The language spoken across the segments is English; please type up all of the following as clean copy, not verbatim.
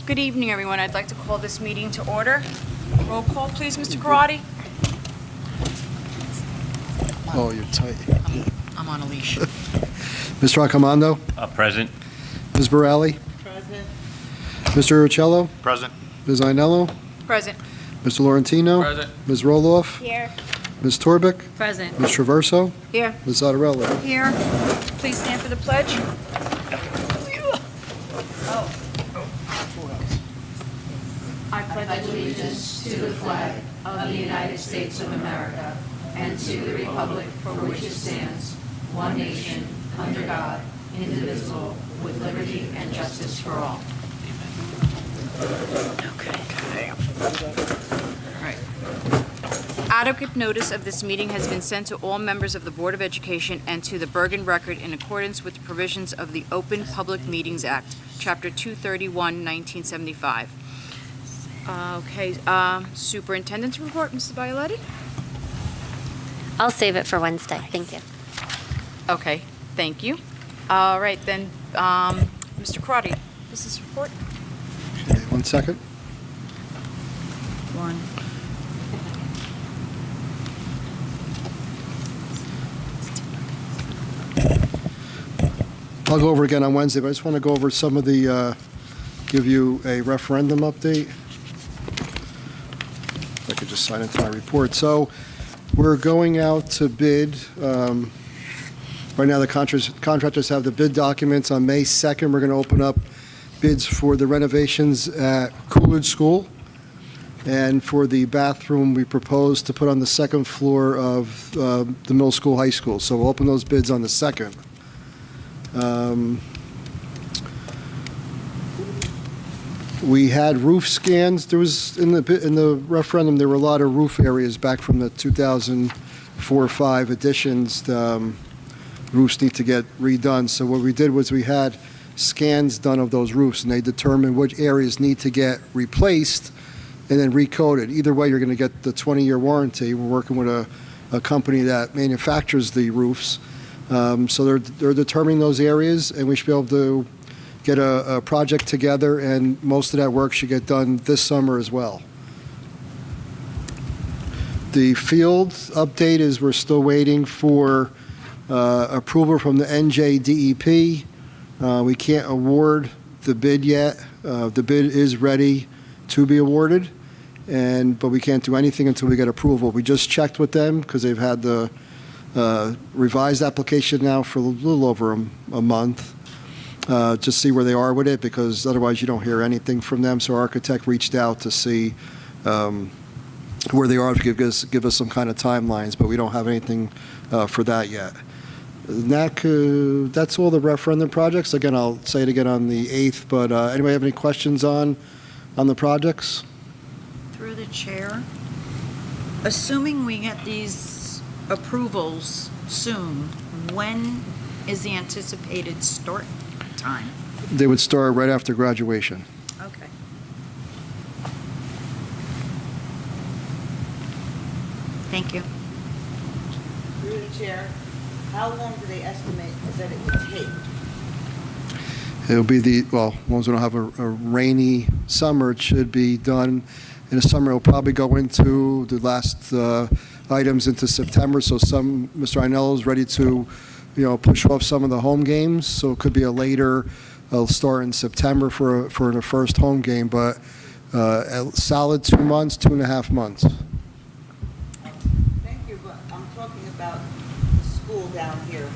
Good evening, everyone. I'd like to call this meeting to order. Roll call, please, Mr. Karati. Oh, you're tight. I'm on a leash. Mr. Accomando? Present. Ms. Borelli? Present. Mr. Uccello? Present. Ms. Ainello? Present. Mr. Laurentino? Present. Ms. Roloff? Here. Ms. Torbic? Present. Ms. Traverso? Here. Ms. Zottarelli? Here. Please stand for the pledge. I pledge allegiance to the flag of the United States of America and to the republic for which it stands, one nation, under God, indivisible, with liberty and justice for all. Adequate notice of this meeting has been sent to all members of the Board of Education and to the Bergen Record in accordance with the provisions of the Open Public Meetings Act, Chapter 231, 1975. Superintendent's report, Mrs. Violetti? I'll save it for Wednesday. Thank you. Okay, thank you. All right, then, Mr. Karati, business report? Okay, 1 second. One. I'll go over again on Wednesday, but I just want to go over some of the, give you a referendum update. If I could just sign into my report. So we're going out to bid. Right now, the contractors have the bid documents. On May 2nd, we're going to open up bids for the renovations at Coolidge School. And for the bathroom, we propose to put on the second floor of the middle school, high school. So we'll open those bids on the 2nd. We had roof scans. There was, in the referendum, there were a lot of roof areas back from the 2004-05 additions. Roofs need to get redone. So what we did was we had scans done of those roofs, and they determined which areas need to get replaced and then recoated. Either way, you're going to get the 20-year warranty. We're working with a company that manufactures the roofs. So they're determining those areas, and we should be able to get a project together, and most of that work should get done this summer as well. The field update is we're still waiting for approval from the NJDEP. We can't award the bid yet. The bid is ready to be awarded, but we can't do anything until we get approval. We just checked with them because they've had the revised application now for a little over a month. Just see where they are with it, because otherwise you don't hear anything from them. So our architect reached out to see where they are, to give us some kind of timelines, but we don't have anything for that yet. That's all the referendum projects. Again, I'll say it again on the 8th, but anybody have any questions on the projects? Through the chair, assuming we get these approvals soon, when is the anticipated start time? They would start right after graduation. Okay. Thank you. Through the chair, how long do they estimate that it would take? It'll be as long as we don't have a rainy summer, it should be done in the summer. It'll probably go into the last items into September, so Mr. Ainello is ready to, push off some of the home games, so it could be a later start in September for the first home game, but a solid 2 months, 2.5 months. Thank you, but I'm talking about the school down here.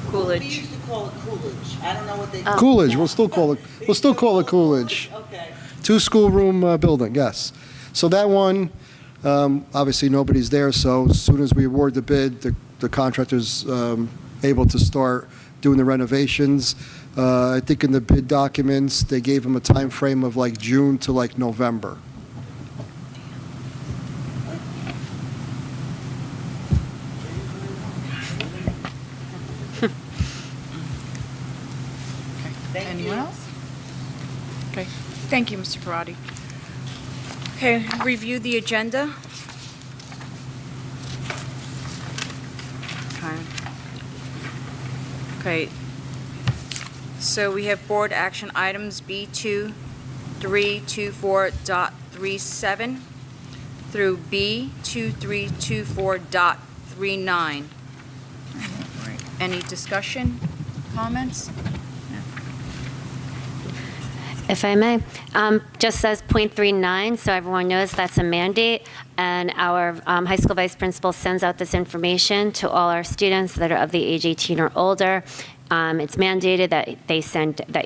Coolidge. We used to call it Coolidge. I don't know what they call it. Coolidge, we'll still call it Coolidge. Okay. 2-schoolroom building, yes. So that one, obviously nobody's there, so as soon as we award the bid, the contractor's able to start doing the renovations. I think in the bid documents, they gave them a time frame of like June to like November. Anyone else? Okay, thank you, Mr. Karati. Okay, review the agenda. Okay. So we have board action items B2324.37 through B2324.39. Any discussion, comments? If I may, just says .39, so everyone knows that's a mandate, and our high school vice principal sends out this information to all our students that are of the age 18 or older. It's mandated that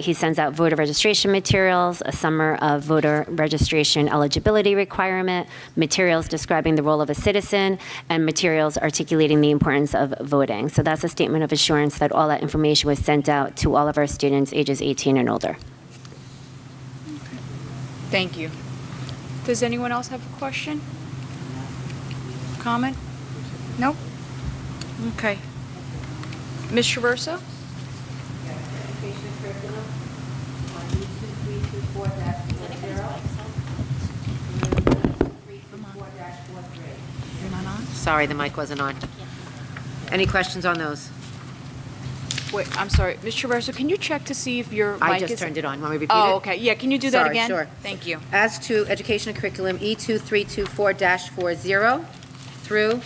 he sends out voter registration materials, a summer of voter registration eligibility requirement, materials describing the role of a citizen, and materials articulating the importance of voting. So that's a statement of assurance that all that information was sent out to all of our students ages 18 and older. Thank you. Does anyone else have a question? Comment? Nope? Okay. Ms. Traverso? Education curriculum on U2324-324-43. Sorry, the mic wasn't on. Any questions on those? Wait, I'm sorry. Ms. Traverso, can you check to see if your mic is... I just turned it on. Want me to repeat it? Oh, okay. Yeah, can you do that Sorry, again? sure. Thank you. As to education curriculum E2324-40 through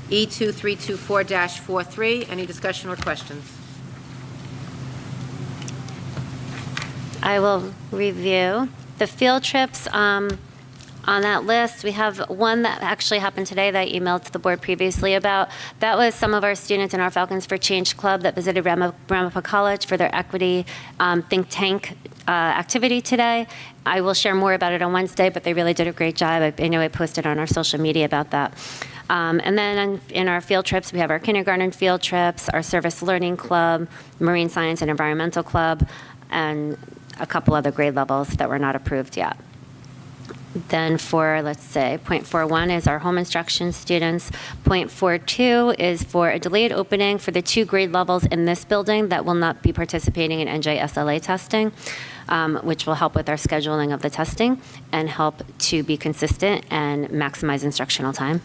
E2324-43, any discussion or questions? I will review. The field trips, on that list, we have one that actually happened today that I emailed to the board previously about. That was some of our students in our Falcons for Change Club that visited Ramapo College for their equity think tank activity today. I will share more about it on Wednesday, but they really did a great job. I know I posted on our social media about that. And then in our field trips, we have our kindergarten field trips, our service learning club, marine science and environmental club, and a couple other grade levels that were not approved yet. Then for, let's say, .41 is our home instruction students. .42 is for a delayed opening for the 2 grade levels in this building that will not be participating in NJSLA testing, which will help with our scheduling of the testing and help to be consistent and maximize instructional time.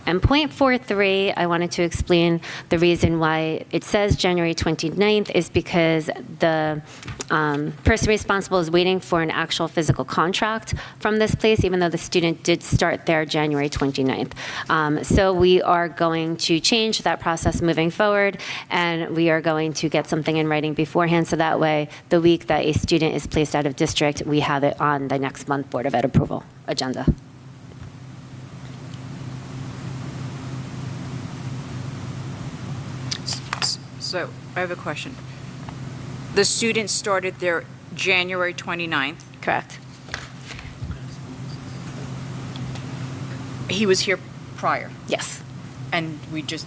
And .43, I wanted to explain the reason why it says January 29th is because the person responsible is waiting for an actual physical contract from this place, even though the student did start there January 29th. So we are going to change that process moving forward, and we are going to get something in writing beforehand, so that way the week that a student is placed out of district, we have it on the next month Board of Ed approval agenda. So I have a question. The student started there January 29th. Correct. He was here prior, Yes. and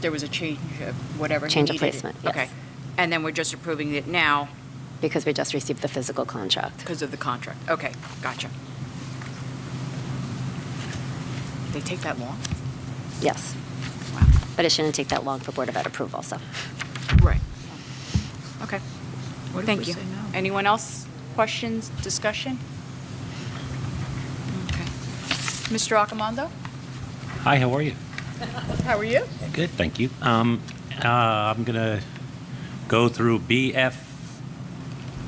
there was a change of whatever. he Change of needed. placement, yes. Okay. And then we're just approving it now Because we just received the physical contract. because of the contract. Okay, gotcha. They take that long? Yes. Wow. But it shouldn't take that long for Board of Ed approval, so. Right. Okay. What if Thank we you. say no? Anyone else? Questions, discussion? Okay. Mr. Accomando? Hi, how are you? How are you? Good, thank you. I'm going to go through BF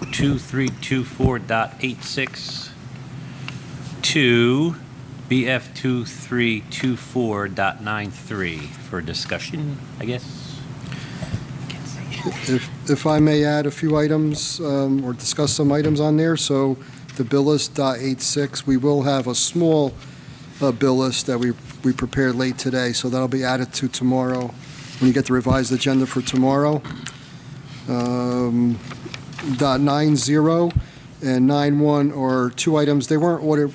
2324.86 to BF 2324.93 for discussion, I guess. If I may add a few items or discuss some items on there. So the bill list .86, we will have a small bill list that we prepared late today, so that'll be added to tomorrow when you get the revised agenda for tomorrow. .90 and 91 are 2 items. They weren't ordered,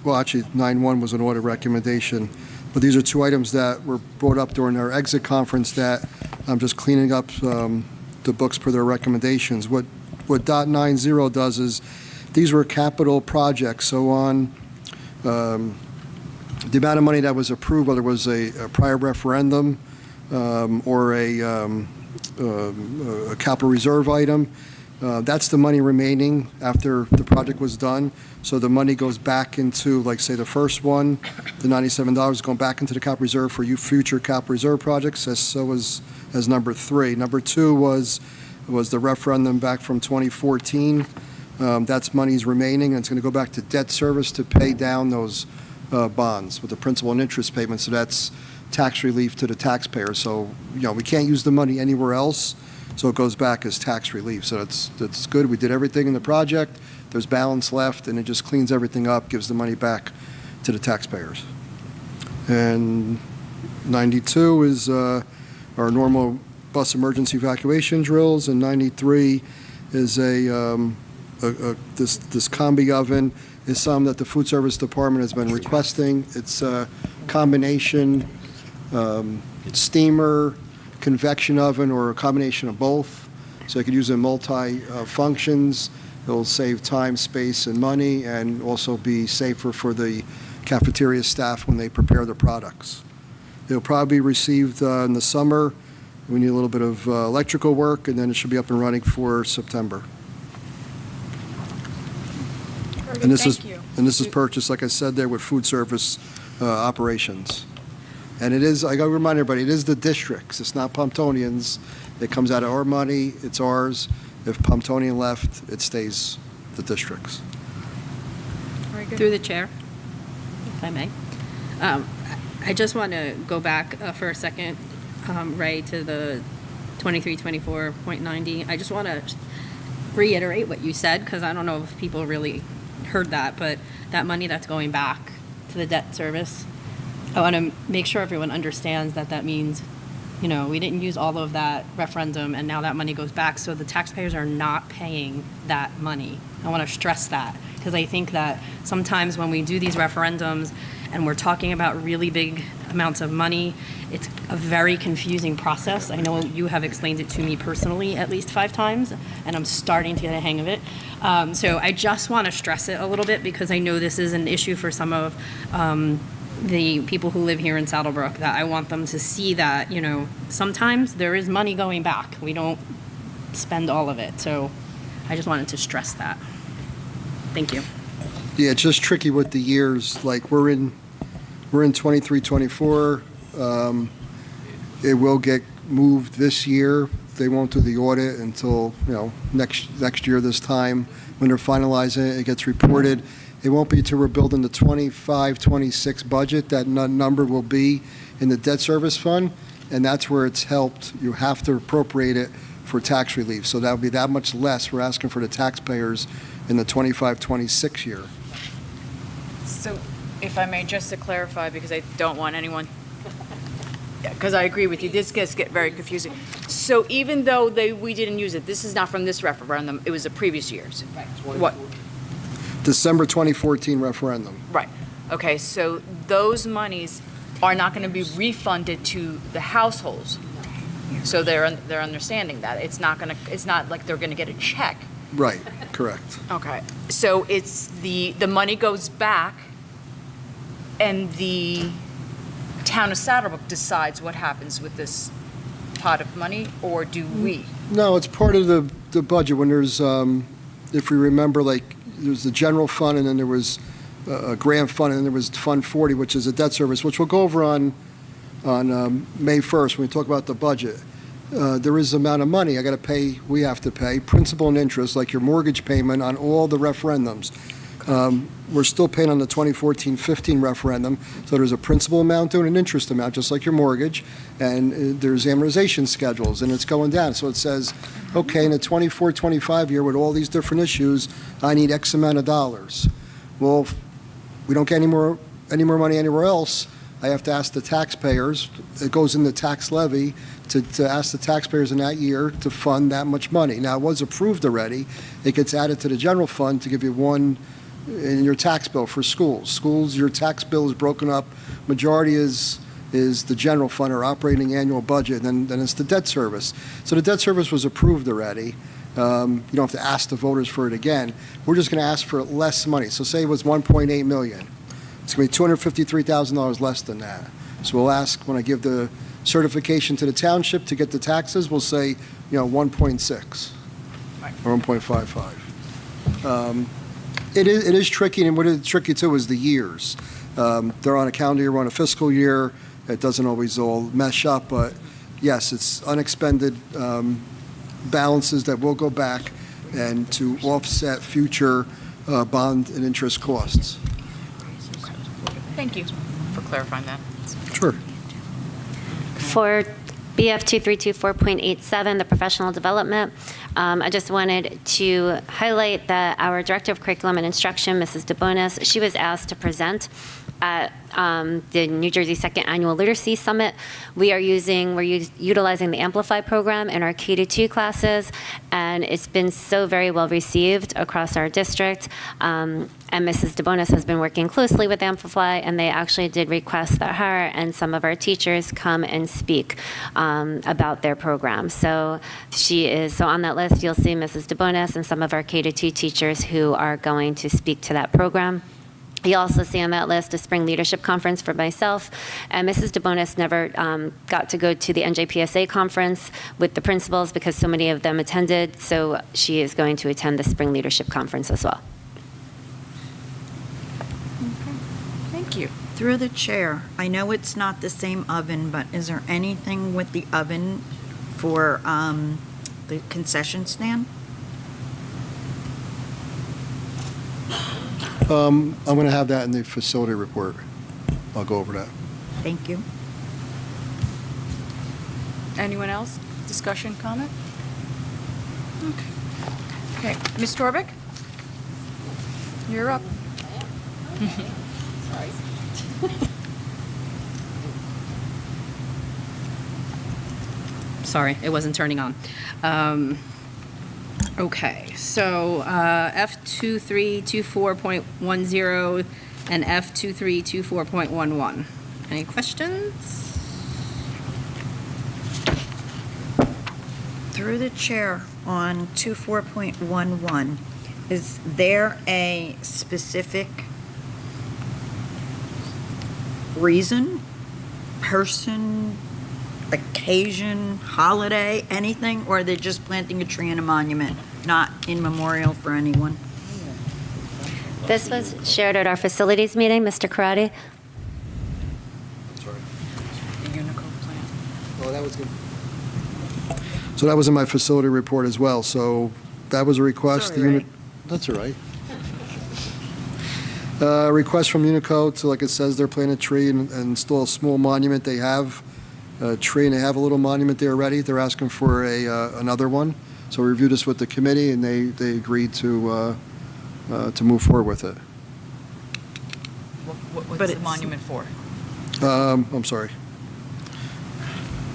well, actually, 91 was an audit recommendation, but these are 2 items that were brought up during our exit conference that I'm just cleaning up the books per their recommendations. What .90 does is, these were capital projects, so on the amount of money that was approved, whether it was a prior referendum or a capital reserve item, that's the money remaining after the project was done. So the money goes back into, like, say, the first one, the $97 going back into the capital reserve for future capital reserve projects, as number 3. Number 2 was was the referendum back from 2014. That's money's remaining, and it's going to go back to debt service to pay down those bonds with the principal and interest payments. So that's tax relief to the taxpayer. So, we can't use the money anywhere else, so it goes back as tax relief. So that's good. We did everything in the project. There's balance left, and it just cleans everything up, gives the money back to the taxpayers. And 92 is our normal bus emergency evacuation drills, and 93 is this combi oven is some that the food service department has been requesting. It's a combination steamer, convection oven, or a combination of both. So you could use it in multi-functions. It'll save time, space, and money, and also be safer for the cafeteria staff when they prepare the products. It'll probably be received in the summer. We need a little bit of electrical work, and then it should be up and running for September. And this is purchased, like I said, there with food service operations. And it is, I got to remind everybody, it is the districts. It's not Pomptonians. It comes out of our money. It's ours. If Pomptonian left, it stays the districts. Through the chair, if I may. I just want to go back for a second, Ray, to the 2324.90. I just want to reiterate what you said, because I don't know if people really heard that, but that money that's going back to the debt service, I want to make sure everyone understands that that means, we didn't use all of that referendum, and now that money goes back, so the taxpayers are not paying that money. I want to stress that, because I think that sometimes when we do these referendums and we're talking about really big amounts of money, it's a very confusing process. I know you have explained it to me personally at least 5 times, and I'm starting to get a hang of it. So I just want to stress it a little bit, because I know this is an issue for some of the people who live here in Saddlebrook, that I want them to see that, sometimes there is money going back. We don't spend all of it. So I just wanted to stress that. Thank you. Yeah, it's just tricky with the years. Like we're in 23, 24. It will get moved this year. They won't do the audit until next year this time. When they're finalizing it, it gets reported. It won't be until we're building the 25, 26 budget that number will be in the debt service fund, and that's where it's helped. You have to appropriate it for tax relief, so that would be that much less we're asking for the taxpayers in the 25, 26 year. So, if I may, just to clarify, because I don't want anyone, because I agree with you, this gets very confusing. So even though we didn't use it, this is not from this referendum, it was the previous year's? Right. What? December 2014 referendum. Right. Okay, so those monies are not going to be refunded to the households. So they're understanding that. It's not like they're going to get a check. Right, correct. Okay. So it's the money goes back, and the town of Saddlebrook decides what happens with this pot of money, or do we? No, it's part of the budget. When there's, if we remember, like there's the general fund, and then there was a grant fund, and then there was Fund 40, which is a debt service, which we'll go over on May 1st when we talk about the budget. There is amount of money we have to pay, principal and interest, like your mortgage payment on all the referendums. We're still paying on the 2014-15 referendum, so there's a principal amount and an interest amount, just like your mortgage, and there's amortization schedules, and it's going down. So it says, okay, in the 24-25 year with all these different issues, I need X amount of dollars. Well, if we don't get any more money anywhere else, I have to ask the taxpayers, it goes in the tax levy, to ask the taxpayers in that year to fund that much money. Now, it was approved already. It gets added to the general fund to give you one in your tax bill for schools. Schools, your tax bill is broken up. Majority is the general fund or operating annual budget, and then it's the debt service. So the debt service was approved already. You don't have to ask the voters for it again. We're just going to ask for less money. So say it was $1.8 million. It's going to be $253,000 less than that. So we'll ask, when I give the certification to the township to get the taxes, we'll say, 1.6 or 1.55. It is tricky, and what is tricky too is the years. They're on a calendar year, we're on a fiscal year. It doesn't always all mesh up, but yes, it's unexpended balances that will go back and to offset future bond and interest costs. Thank you for clarifying that. Sure. For BF 2324.87, the professional development, I just wanted to highlight that our Director of Curriculum and Instruction, Mrs. DeBonis, she was asked to present at the New Jersey Second Annual Literacy Summit. We're utilizing the Amplify program in our K-2 classes, and it's been so very well received across our district. And Mrs. DeBonis has been working closely with Amplify, and they actually did request that her and some of our teachers come and speak about their program. So so on that list, you'll see Mrs. DeBonis and some of our K-2 teachers who are going to speak to that program. You also see on that list a Spring Leadership Conference for myself, and Mrs. DeBonis never got to go to the NJPSA conference with the principals because so many of them attended, so she is going to attend the Spring Leadership Conference as well. Thank you. Through the chair, I know it's not the same oven, but is there anything with the oven for the concession stand? I'm going to have that in the facility report. I'll go over that. Thank you. Anyone else? Discussion, comment? Okay, Ms. Torbeck? You're up. Sorry, it wasn't turning on. Okay, so F2324.10 and F2324.11. Any questions? Through the chair on 24.11, is there a specific reason, person, occasion, holiday, anything, or are they just planting a tree in a monument, not in memorial for anyone? This was shared at our facilities meeting, Mr. Karate. Sorry. The Unico plan. Oh, that was good. So that was in my facility report as well. So that was a request. Sorry, Ray. That's all right. Request from Unico to, like it says, they're planting a tree and install a small monument. They have a tree and they have a little monument there already. They're asking for another one. So we reviewed this with the committee and they agreed to move forward with it. What's But the it's- monument for? I'm sorry.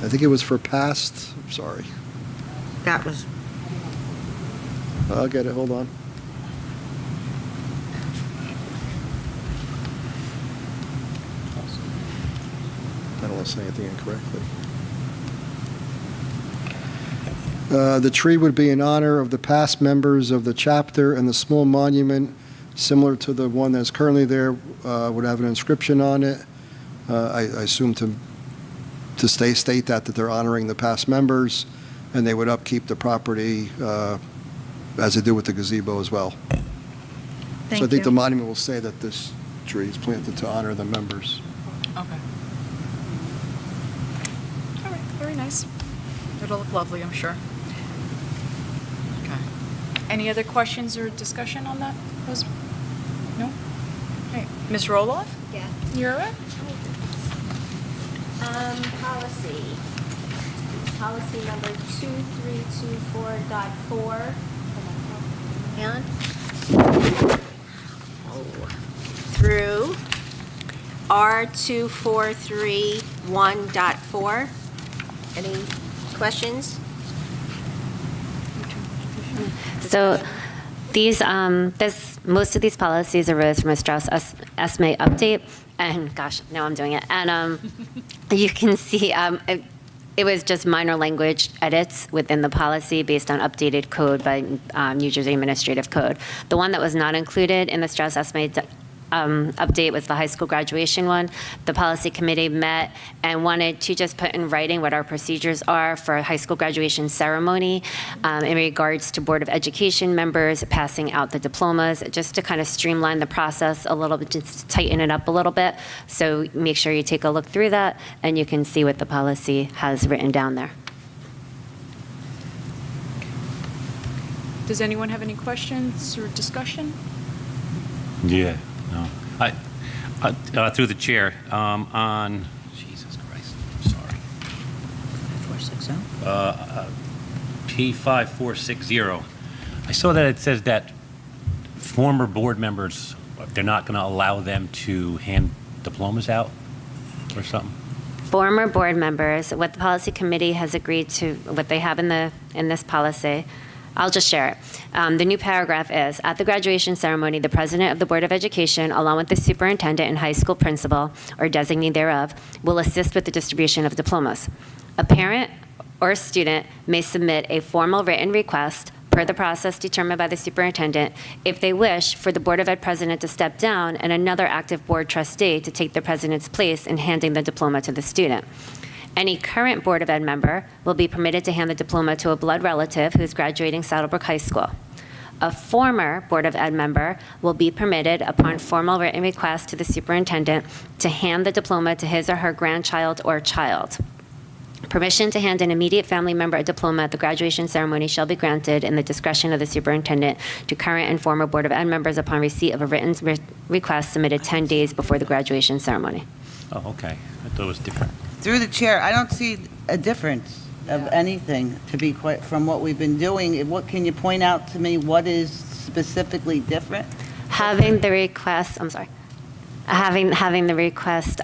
I think it was for past. I'm sorry. That was, I'll get it. Hold on. I don't want to say anything incorrectly. The tree would be in honor of the past members of the chapter, and the small monument, similar to the one that's currently there, would have an inscription on it. I assume to state that they're honoring the past members, and they would upkeep the property as they do with the gazebo as well. thank So I think the you. monument will say that this tree is planted to honor the members. Okay. All right, very nice. It'll look lovely, I'm sure. Okay. Any other questions or discussion on that? No? Okay, Ms. Roloff? Yeah. You're up. Policy number 2324.4. And through R2431.4. Any questions? So most of these policies arose from a Strauss Esme update, and gosh, now I'm doing it. And you can see it was just minor language edits within the policy based on updated code by New Jersey Administrative Code. The one that was not included in the Strauss Esme update was the high school graduation one. The policy committee met and wanted to just put in writing what our procedures are for a high school graduation ceremony in regards to Board of Education members passing out the diplomas, just to kind of streamline the process a little bit, just tighten it up a little bit. So make sure you take a look through that and you can see what the policy has written down there. Does anyone have any questions or discussion? Yeah, no. Through the chair, on, Jesus Christ, sorry. 460. P5460, I saw that it says that former board members, they're not going to allow them to hand diplomas out or something? Former board members, what the policy committee has agreed to, what they have in this policy, I'll just share it. The new paragraph is, at the graduation ceremony, the president of the Board of Education, along with the superintendent and high school principal, or designee thereof, will assist with the distribution of diplomas. A parent or a student may submit a formal written request per the process determined by the superintendent if they wish for the Board of Ed president to step down and another active board trustee to take the president's place in handing the diploma to the student. Any current Board of Ed member will be permitted to hand the diploma to a blood relative who is graduating Saddlebrook High School. A former Board of Ed member will be permitted, upon formal written request to the superintendent, to hand the diploma to his or her grandchild or child. Permission to hand an immediate family member a diploma at the graduation ceremony shall be granted in the discretion of the superintendent to current and former Board of Ed members upon receipt of a written request submitted 10 days before the graduation ceremony. Oh, okay. I thought it was different. Through the chair, I don't see a difference of anything, to be quite, from what we've been doing. What, can you point out to me what is specifically different? Having the request, I'm sorry, having the request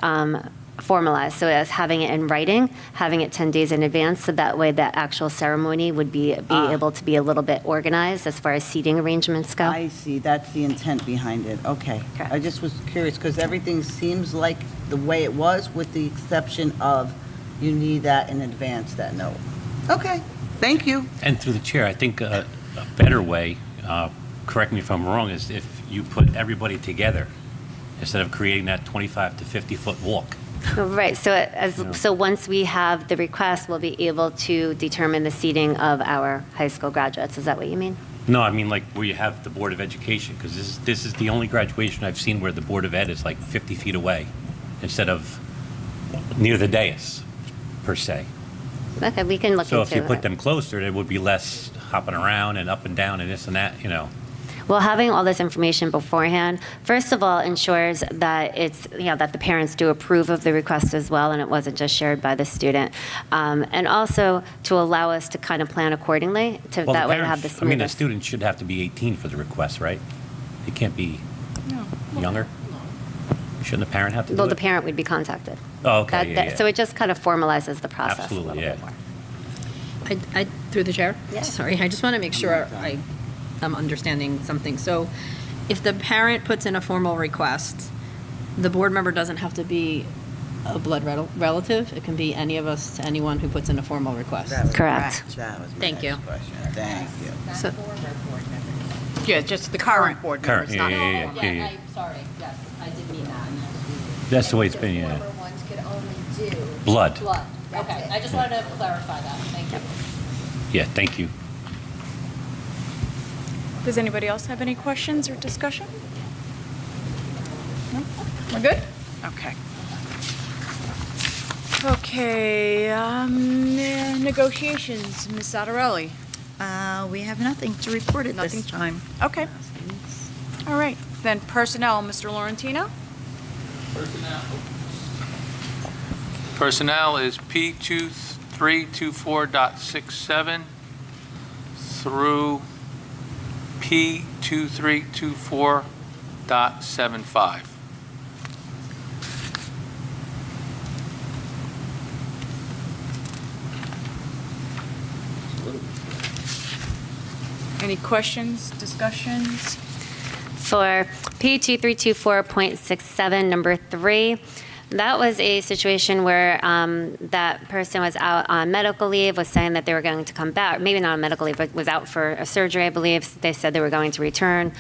formalized, so as having it in writing, having it 10 days in advance, so that way the actual ceremony would be able to be a little bit organized as far as seating arrangements go. I see, that's the intent behind it, okay. Correct. I just was curious, because everything seems like the way it was, with the exception of you need that in advance, that note. Okay, thank you. And through the chair, I think a better way, correct me if I'm wrong, is if you put everybody together instead of creating that 25 to 50-foot walk. Right, so once we have the request, we'll be able to determine the seating of our high school graduates. Is that what you mean? No, I mean like where you have the Board of Education, because this is the only graduation I've seen where the Board of Ed is like 50 feet away instead of near the dais, per se. Okay, we can look into it. So if you put them closer, there would be less hopping around and up and down and this and that, you know. Well, having all this information beforehand, first of all, ensures that it's, that the parents do approve of the request as well, and it wasn't just shared by the student. And also to allow us to kind of plan accordingly, to Well, that the way to have parents, the I mean, the smoothest. student should have to be 18 for the request, right? It can't be younger? Shouldn't the parent have to do Well, it? the parent would be contacted. Oh, okay, yeah. So it just kind of formalizes the process a Absolutely, little yeah. bit more. I through the chair? Yeah. Sorry, I just want to make sure I'm understanding something. So if the parent puts in a formal request, the board member doesn't have to be a blood relative. It can be any of us to anyone who puts in a formal request. That was Correct. That was my Thank you. next question. Thank you. So- Yeah, just the current board members, Current, not yeah. Sorry, yes, I did mean that. That's the way it's been, yeah. Former ones could only do Blood. blood. That's Okay, it. I just wanted to clarify that. Thank you. Yeah, thank you. Does anybody else have any questions or discussion? No? We're good? Okay. Okay, negotiations, Ms. Sattarelli. We have nothing to report at this Nothing. time. Okay. All right, then personnel, Mr. Laurentino? Personnel is P2324.67 through P2324.75. Any questions, discussions? For P2324.67, number 3, that was a situation where that person was out on medical leave, was saying that they were going to come back, maybe not on medical leave, but was out for a surgery, I believe. They said they were going to return.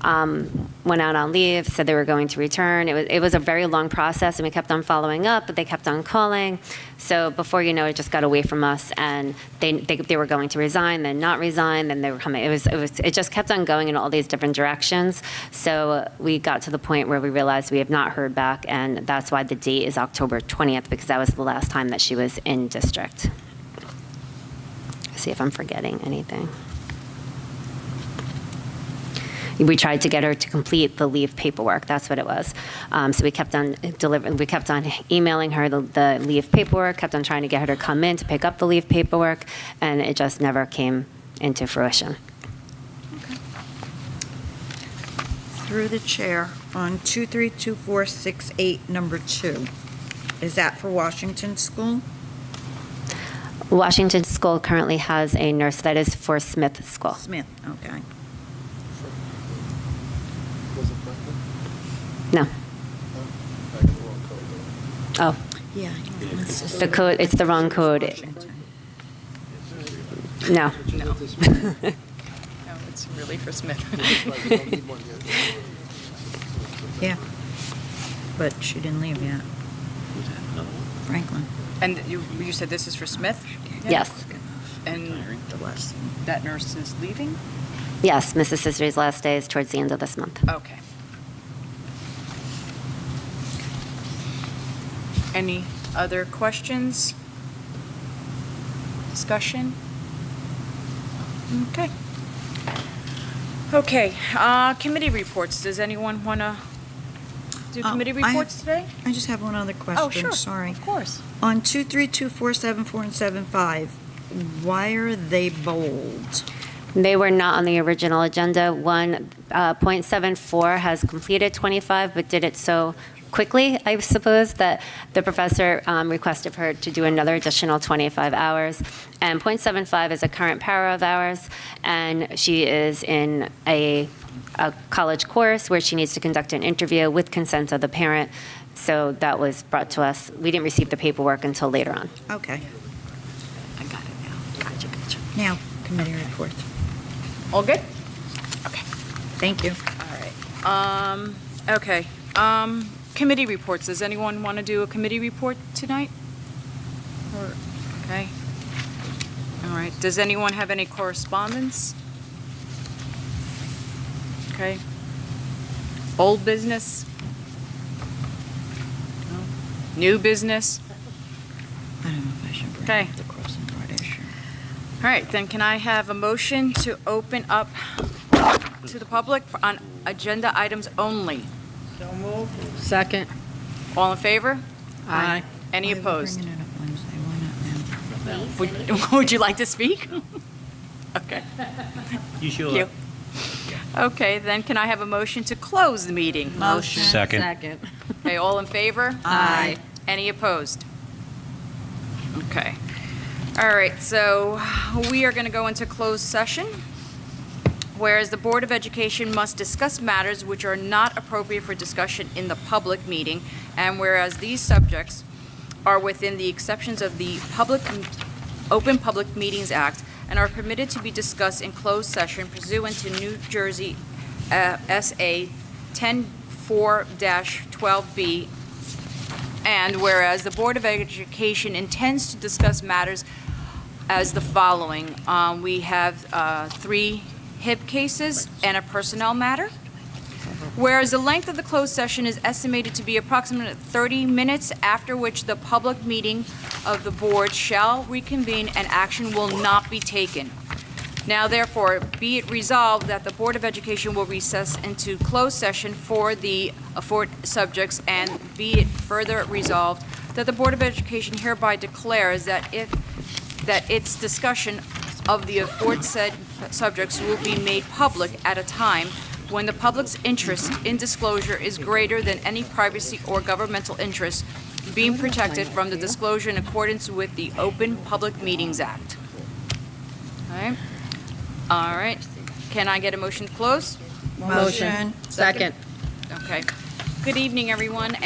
Went out on leave, said they were going to return. It was a very long process, and we kept on following up, but they kept on calling. So before you know it, just got away from us, and they were going to resign, then not resign, then they were coming. It just kept on going in all these different directions. So we got to the point where we realized we have not heard back, and that's why the date is October 20th, because that was the last time that she was in district. See if I'm forgetting anything. we tried to get her to complete the leave paperwork. That's what it was. So we kept on emailing her the leave paperwork, kept on trying to get her to come in to pick up the leave paperwork, and it just never came into fruition. Through the chair, on 232468, number 2, is that for Washington School? Washington School currently has a nurse that is for Smith School. Smith, okay. No. Oh, Yeah. the code, it's the wrong code. No. No, it's really for Smith. Yeah. But she didn't leave yet. Franklin. And you said this is for Smith? Yes. And that nurse is leaving? Yes, Mrs. Scissory's last day is towards the end of this month. Okay. Any other questions? Discussion? Okay. Okay, committee reports. Does anyone want to do committee I have- reports today? I just have one other question. Oh, sure. Sorry. Of course. On 23247, and 75, why are they bold? They were not on the original agenda. One, .74 has completed 25, but did it so quickly, I suppose, that the professor requested her to do another additional 25 hours. And .75 is a current para of ours, and she is in a college course where she needs to conduct an interview with consent of the parent. So that was brought to us. We didn't receive the paperwork until later on. Okay. I got it now. Gotcha. Now, committee reports. All good? Okay. Thank you. All right. Okay. Committee reports. Does anyone want to do a committee report tonight? Okay. All right. Does anyone have any correspondence? Okay. Old business? No. New business? I don't know if I should bring Okay. up the crossing guard issue. All right, then can I have a motion to open up to the public on agenda items only? Second. All in favor? Aye. Any Why are we opposed? bringing it up Wednesday? Why not now? Would you like to speak? Okay. You Thank you. Okay, then can I have a motion to close the meeting? Motion. Second. Second. Okay, all in favor? Aye. Any opposed? Okay. All right, so we are going to go into closed session. Whereas the Board of Education must discuss matters which are not appropriate for discussion in the public meeting, and whereas these subjects are within the exceptions of the Open Public Meetings Act and are permitted to be discussed in closed session pursuant to New Jersey SA 10-4-12B, and whereas the Board of Education intends to discuss matters as the following. We have 3 HIB cases and a personnel matter. Whereas the length of the closed session is estimated to be approximately 30 minutes, after which the public meeting of the board shall reconvene and action will not be taken. Now therefore, be it resolved that the Board of Education will recess into closed session for the subjects, and be it further resolved that the Board of Education hereby declares that its discussion of the aforesaid subjects will be made public at a time when the public's interest in disclosure is greater than any privacy or governmental interest being protected from the disclosure in accordance with the Open Public Meetings Act. All right? All right. Can I get a motion to close? Motion. Second. Okay. Good evening, everyone, and